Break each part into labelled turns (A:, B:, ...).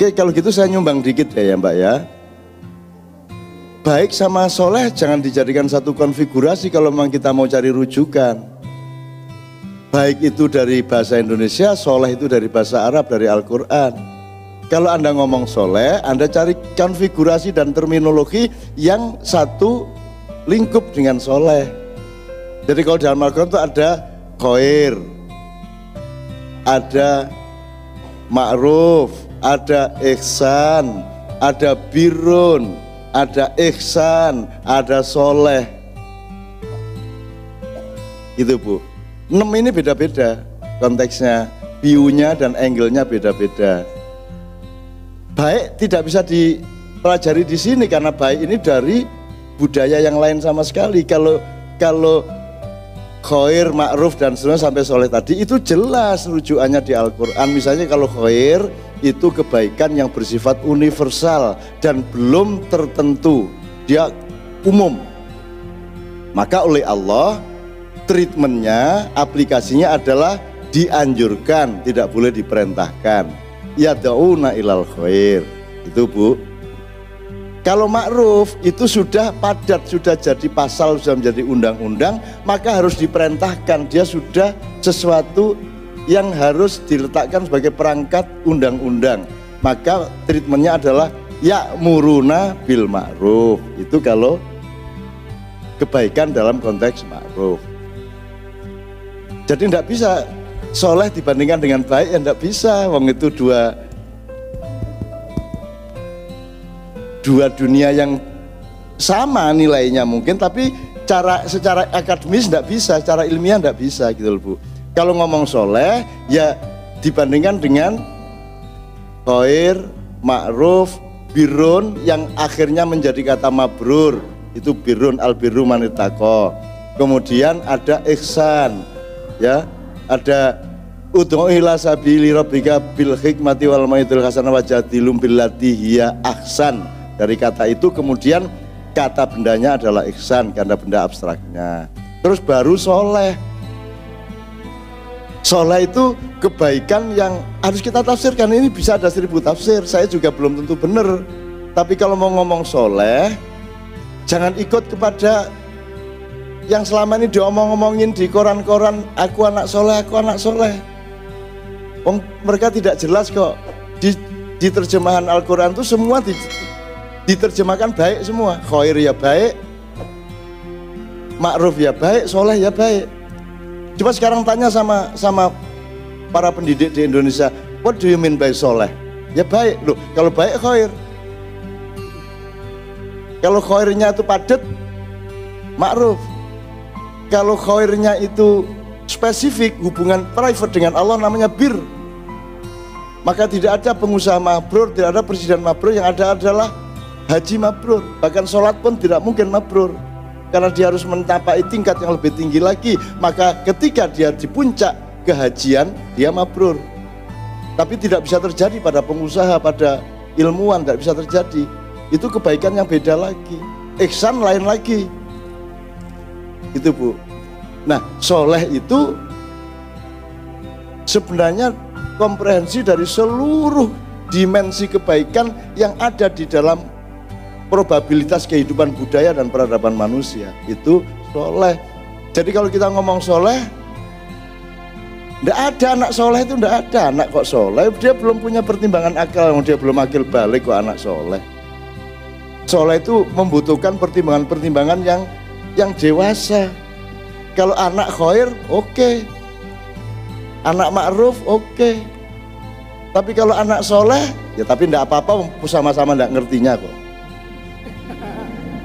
A: Oke, kalau gitu saya nyumbang dikit ya Mbak ya. Baik sama soleh jangan dijadikan satu konfigurasi kalau memang kita mau cari rujukan. Baik itu dari bahasa Indonesia, soleh itu dari bahasa Arab, dari Al-Quran. Kalau Anda ngomong soleh, Anda cari konfigurasi dan terminologi yang satu lingkup dengan soleh. Jadi kalau dalam Al-Quran itu ada khair, ada ma'ruf, ada ihsan, ada birrun, ada ihsan, ada soleh. Gitu Bu. 6 ini beda-beda konteksnya, view-nya dan angle-nya beda-beda. Baik tidak bisa dipelajari di sini karena baik ini dari budaya yang lain sama sekali. Kalau khair, ma'ruf dan seterusnya sampai soleh tadi itu jelas rujukannya di Al-Quran. Misalnya kalau khair itu kebaikan yang bersifat universal dan belum tertentu, dia umum. Maka oleh Allah treatmentnya, aplikasinya adalah dianjurkan, tidak boleh diperintahkan. Yad'una ilal khair. Itu Bu. Kalau ma'ruf itu sudah padat, sudah jadi pasal, sudah menjadi undang-undang, maka harus diperintahkan. Dia sudah sesuatu yang harus diletakkan sebagai perangkat undang-undang. Maka treatmentnya adalah ya'muruna bil ma'ruf. Itu kalau kebaikan dalam konteks ma'ruf. Jadi tidak bisa soleh dibandingkan dengan baik, ya tidak bisa. Wong itu dua dunia yang sama nilainya mungkin, tapi secara akademis tidak bisa, secara ilmiah tidak bisa gitu loh Bu. Kalau ngomong soleh ya dibandingkan dengan khair, ma'ruf, birrun yang akhirnya menjadi kata mabrur, itu birrun, al-birru manitaqo. Kemudian ada ihsan, ya, ada ud'u ila sabili rabbika bil hikmati wal mau'izatil hasanah wajadilhum billati hiya ahsan. Dari kata itu kemudian kata bendanya adalah ihsan karena benda abstraknya. Terus baru soleh. Soleh itu kebaikan yang harus kita tafsirkan. Ini bisa ada 1000 tafsir, saya juga belum tentu benar. Tapi kalau mau ngomong soleh, jangan ikut kepada yang selama ini diomong-omongin di koran-koran, aku anak soleh, aku anak soleh. Mereka tidak jelas kok. Di terjemahan Al-Quran itu semua diterjemahkan baik semua. Khair ya baik, ma'ruf ya baik, soleh ya baik. Coba sekarang tanya sama para pendidik di Indonesia, what do you mean by soleh? Ya baik, loh kalau baik khair. Kalau khairnya itu padat, ma'ruf. Kalau khairnya itu spesifik, hubungan private dengan Allah, namanya bir. Maka tidak ada pengusaha mabrur, tidak ada presiden mabrur, yang ada adalah haji mabrur. Bahkan sholat pun tidak mungkin mabrur, karena dia harus mencapai tingkat yang lebih tinggi lagi. Maka ketika dia di puncak kehajian, dia mabrur. Tapi tidak bisa terjadi pada pengusaha, pada ilmuwan, tidak bisa terjadi. Itu kebaikan yang beda lagi. Ihsan lain lagi. Itu Bu. Nah, soleh itu sebenarnya komprehensi dari seluruh dimensi kebaikan yang ada di dalam probabilitas kehidupan budaya dan peradaban manusia. Itu soleh. Jadi kalau kita ngomong soleh, tidak ada anak soleh, itu tidak ada anak kok soleh. Dia belum punya pertimbangan akal, dia belum akil balik kok anak soleh. Soleh itu membutuhkan pertimbangan-pertimbangan yang dewasa. Kalau anak khair, oke. Anak ma'ruf, oke. Tapi kalau anak soleh, ya tapi tidak apa-apa, sama-sama tidak ngertinya kok.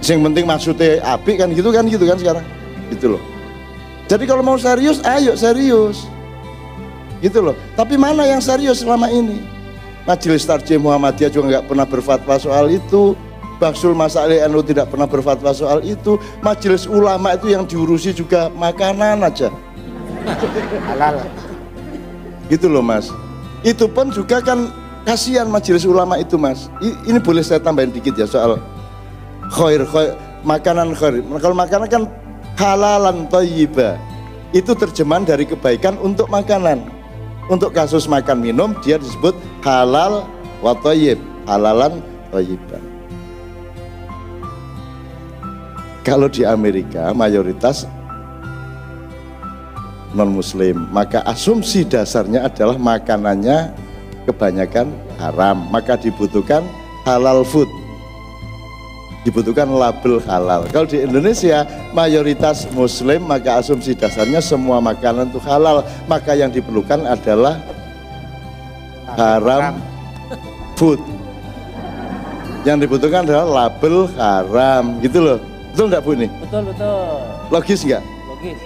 A: Yang penting maksudnya apik kan gitu kan sekarang. Gitu loh. Jadi kalau mau serius, ayo serius. Gitu loh. Tapi mana yang serius selama ini? Majelis Tarjih Muhammadiyah juga nggak pernah berfatwa soal itu. Baksul Masail NU tidak pernah berfatwa soal itu. Majelis ulama itu yang diurusi juga makanan aja. Halal. Gitu loh Mas. Itu pun juga kan kasihan majelis ulama itu Mas. Ini boleh saya tambahin dikit ya soal khair, makanan khair. Kalau makanan kan halalan thayyiba. Itu terjemahan dari kebaikan untuk makanan. Untuk kasus makan minum dia disebut halal wa thayyib, halalan thayyiban. Kalau di Amerika mayoritas non-muslim, maka asumsi dasarnya adalah makanannya kebanyakan haram, maka dibutuhkan halal food, dibutuhkan label halal. Kalau di Indonesia mayoritas muslim, maka asumsi dasarnya semua makanan itu halal, maka yang diperlukan adalah haram food. Yang dibutuhkan adalah label haram, gitu loh. Betul nggak Bu ini?
B: Betul, betul.
A: Logis nggak?
B: Logis.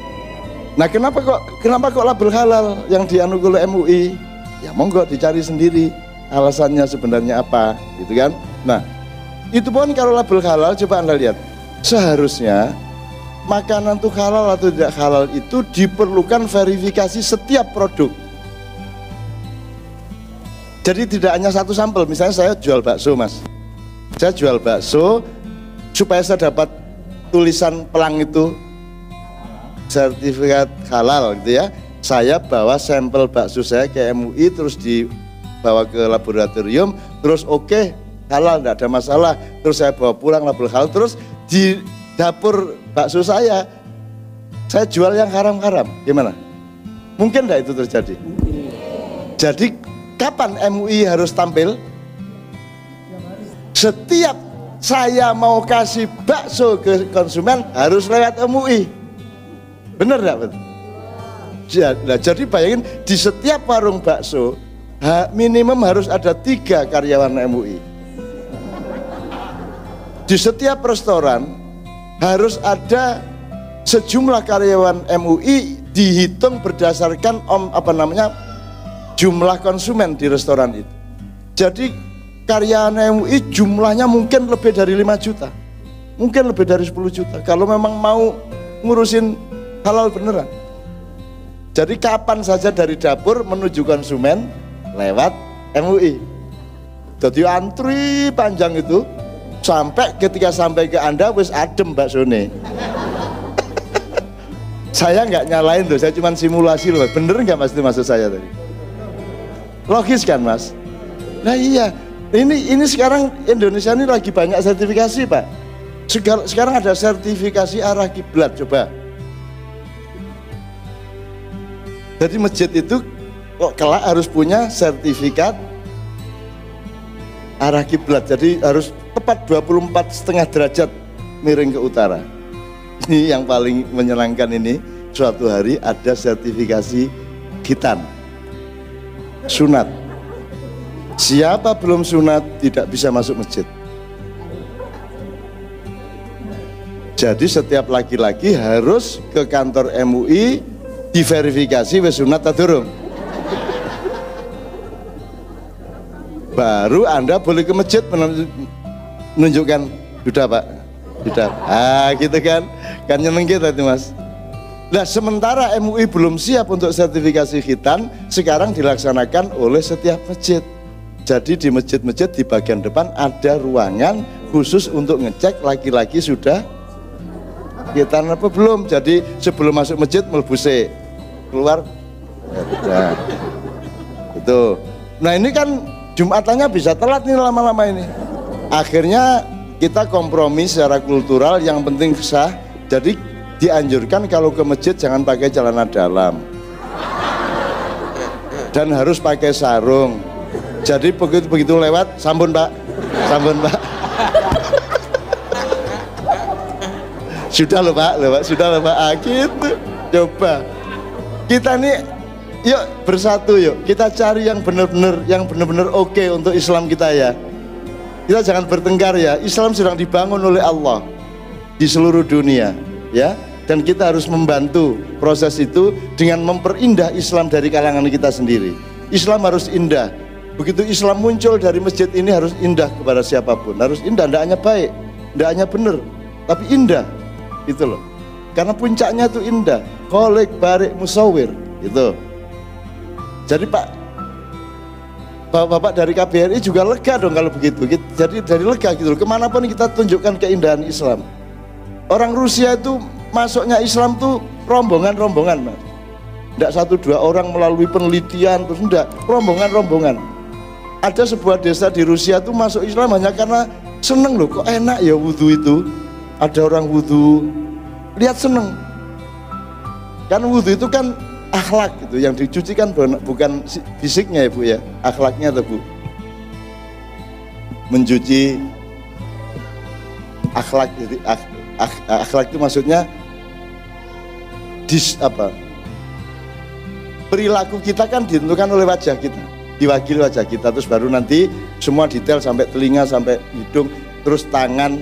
A: Nah kenapa kok label halal yang dianugul MUI? Ya monggo dicari sendiri alasannya sebenarnya apa, gitu kan? Nah itu pun kalau label halal, coba Anda lihat, seharusnya makanan itu halal atau tidak halal itu diperlukan verifikasi setiap produk. Jadi tidak hanya satu sampel. Misalnya saya jual bakso, Mas, saya jual bakso, supaya saya dapat tulisan pelang itu sertifikat halal gitu ya, saya bawa sampel bakso saya ke MUI, terus dibawa ke laboratorium, terus oke, halal, tidak ada masalah, terus saya bawa pulang label halal, terus di dapur bakso saya jual yang haram-haram, gimana? Mungkin tidak itu terjadi? Jadi kapan MUI harus tampil? Setiap saya mau kasih bakso ke konsumen harus lewat MUI. Bener enggak? Jadi bayangin, di setiap warung bakso minimum harus ada 3 karyawan MUI. Di setiap restoran harus ada sejumlah karyawan MUI, dihitung berdasarkan jumlah konsumen di restoran itu. Jadi karyawan MUI jumlahnya mungkin lebih dari 5 juta, mungkin lebih dari 10 juta kalau memang mau ngurusin halal beneran. Jadi kapan saja dari dapur menuju konsumen lewat MUI. Jadi antri panjang itu sampai ketika sampai ke Anda wis adem baksone. Saya nggak nyalain tuh, saya cuma simulasi loh. Bener nggak Mas itu maksud saya tadi? Logis kan Mas? Nah iya. Ini sekarang Indonesia ini lagi banyak sertifikasi Pak. Sekarang ada sertifikasi arah kiblat, coba. Jadi masjid itu kok kelak harus punya sertifikat arah kiblat. Jadi harus tepat 24,5 derajat miring ke utara. Ini yang paling menyenangkan ini, suatu hari ada sertifikasi khitan, sunat. Siapa belum sunat tidak bisa masuk masjid. Jadi setiap laki-laki harus ke kantor MUI diverifikasi wis sunat atau durung. Baru Anda boleh ke masjid menunjukkan sudah Pak, sudah. Gitu kan nyeneng kita itu Mas. Nah sementara MUI belum siap untuk sertifikasi khitan, sekarang dilaksanakan oleh setiap masjid. Jadi di masjid-masjid di bagian depan ada ruangan khusus untuk ngecek laki-laki sudah khitan apa belum. Jadi sebelum masuk masjid melbuse, keluar ya, itu. Nah ini kan Jumatannya bisa telat nih lama-lama ini. Akhirnya kita kompromi secara kultural, yang penting sah. Jadi dianjurkan kalau ke masjid jangan pakai celana dalam dan harus pakai sarung. Jadi begitu lewat, sampun Pak, sampun Pak. Sudah loh Pak, sudah loh Pak. Gitu. Coba kita nih, yuk bersatu yuk. Kita cari yang benar-benar oke untuk Islam kita ya. Kita jangan bertengkar ya. Islam sedang dibangun oleh Allah di seluruh dunia ya. Dan kita harus membantu proses itu dengan memperindah Islam dari kalangan kita sendiri. Islam harus indah. Begitu Islam muncul dari masjid ini harus indah kepada siapapun. Harus indah, tidak hanya baik, tidak hanya benar, tapi indah. Gitu loh. Karena puncaknya itu indah. Kholik, barik, musawir. Gitu. Jadi Bapak dari KBRI juga lega dong kalau begitu. Jadi dari lega gitu loh. Kemanapun kita tunjukkan keindahan Islam. Orang Rusia itu masuknya Islam tuh rombongan-rombongan Mas. Tidak 1-2 orang melalui penelitian terus, enggak, rombongan-rombongan. Ada sebuah desa di Rusia tuh masuk Islam hanya karena seneng loh, kok enak ya wudhu itu. Ada orang wudhu, lihat seneng. Kan wudhu itu kan akhlak gitu, yang dicuci kan bukan fisiknya ya Bu ya, akhlaknya tuh Bu. Mencuci akhlak, jadi akhlak itu maksudnya perilaku kita kan ditentukan oleh wajah kita, diwakili wajah kita, terus baru nanti semua detail sampai telinga, sampai hidung, terus tangan,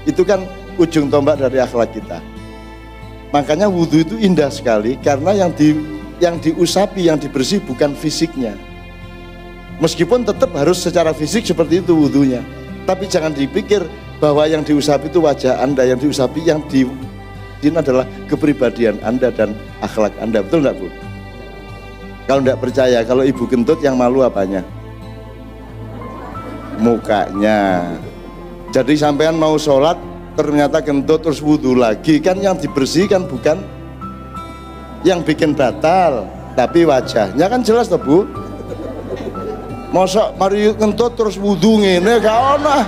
A: itu kan ujung tombak dari akhlak kita. Makanya wudhu itu indah sekali karena yang diusapi, yang dibersih bukan fisiknya. Meskipun tetap harus secara fisik seperti itu wudhunya, tapi jangan dipikir bahwa yang diusapi itu wajah Anda, yang diusapi yang ini adalah kepribadian Anda dan akhlak Anda. Betul enggak Bu? Kalau enggak percaya, kalau ibu kentut yang malu apanya? Mukanya. Jadi sampean mau sholat ternyata kentut terus wudhu lagi, kan yang dibersihkan bukan yang bikin batal, tapi wajahnya, kan jelas toh Bu? Mosok mari kentut terus wudhu ngene gak ono.